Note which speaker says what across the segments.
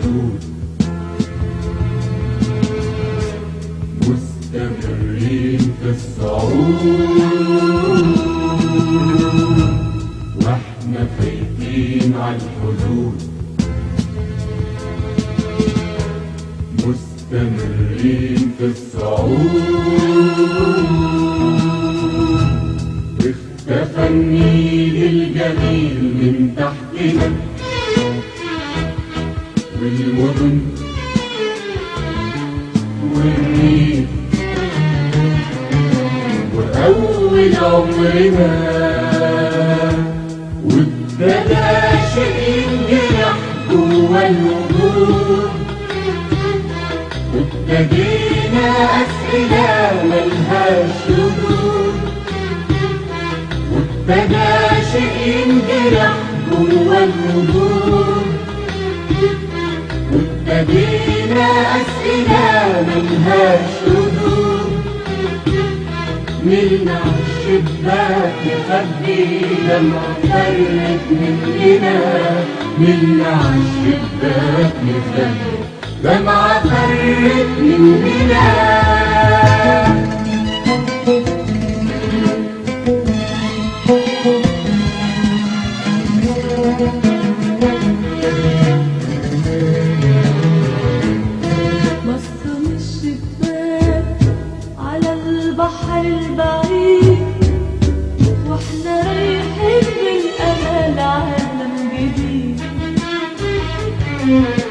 Speaker 1: الحدود، مستمرين في الصعود واحنا خايفين على الحدود، مستمرين في الصعود. اختفى النيل الجميل من تحتنا والمدن والريف وأول عمرنا، وابتدى شيء ينجرح جوا الوجود، وابتدينا أسئلة ملهاش ردود، وابتدى شيء ينجرح جوا الوجود، وابتدينا أسئلة ملهاش ردود. ملنا عالشباك نخبي دمعة فرت مننا، ملنا عالشباك نخبي دمعة فرت مننا.
Speaker 2: البحر البعيد واحنا رايحين بالامل عالم جديد،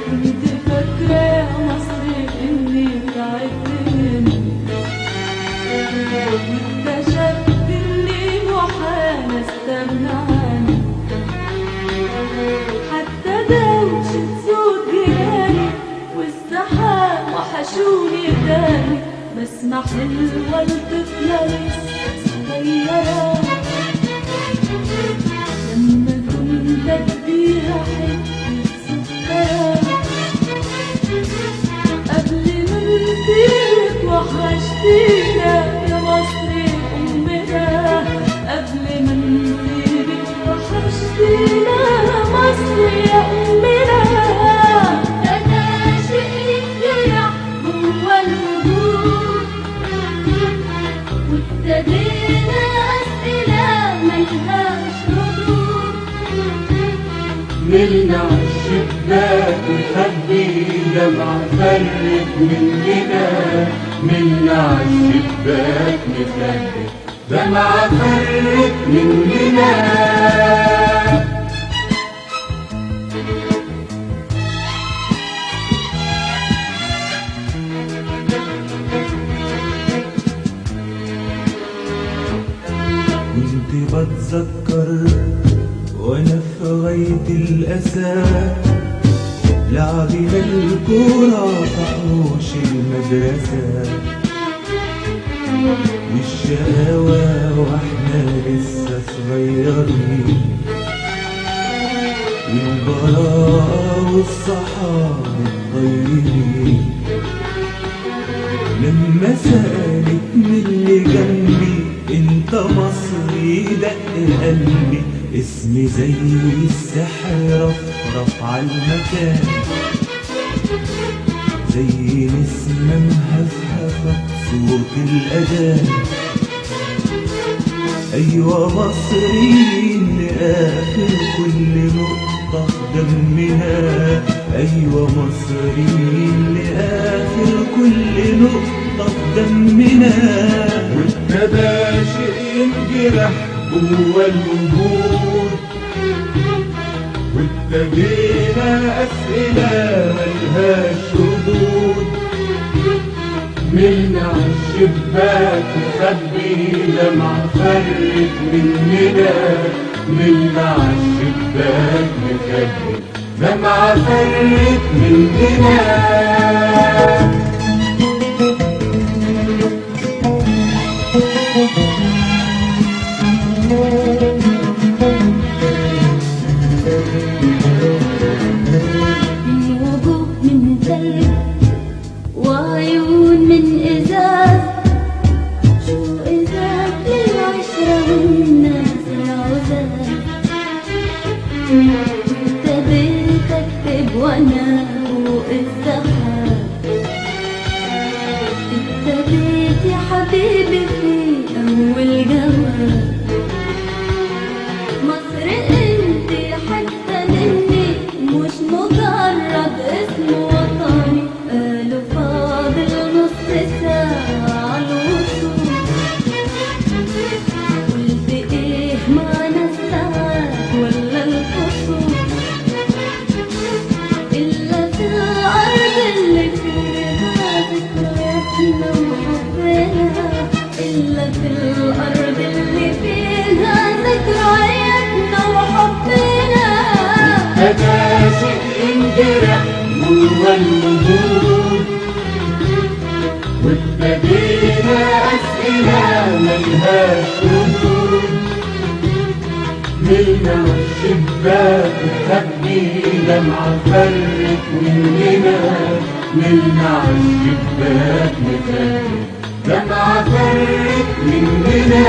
Speaker 2: كنت فاكره يا مصر اني تعبت منك، اكتشفت اني محال استغنى عنك، حتى دوشة صوت جيراني والزحام وحشوني تاني، بسمع حلوة الطفلة لسه صغيرة لما كنت اديها حتة سكرة، قبل ما نسيبك وحشتينا يا مصر أمنا، قبل ما نسيبك وحشتينا يا مصر يا أمنا. أنا شئت يرح جوا الوجود، وابتدينا أسئلة ملهاش ردود،
Speaker 1: ملنا عالشباك نخبي دمعة فرت مننا، ملنا عالشباك نخبي دمعة فرت مننا.
Speaker 3: كنت بتذكر وانا في غاية الأسى لعبنا الكورة في حوش المدرسة، والشقاوة واحنا لسه صغيرين، والبراءة والصحاب الطيبين. لما سألتني اللي جنبي انت مصري دق قلبي، اسمي زي السحر رفرف عالمكان، زي نسمة مهفهفة صوت الأذان. أيوة مصريين لآخر كل نقطة في دمنا، أيوة مصريين لآخر كل نقطة في دمنا.
Speaker 1: وابتدى شيء ينجرح جوا الوجود، وابتدينا أسئلة ملهاش ردود، ملنا عالشباك نخبي دمعة فرت مننا، ملنا عالشباك نخبي دمعة فرت مننا.
Speaker 2: وجوه من ثلج وعيون من إزاز، شو إزاز للعشرة والناس العزاز. ابتديت أكتب وأنا لك الأرض اللي فيها ذكرياتنا وحبنا.
Speaker 1: أنا شيء انجرح جوا الوجود، وابتدينا أسئلة ملهاش ردود. ملنا والشباك خبي دمعة فرت مننا، ملنا عالشباك مخبي دمعة فرت مننا.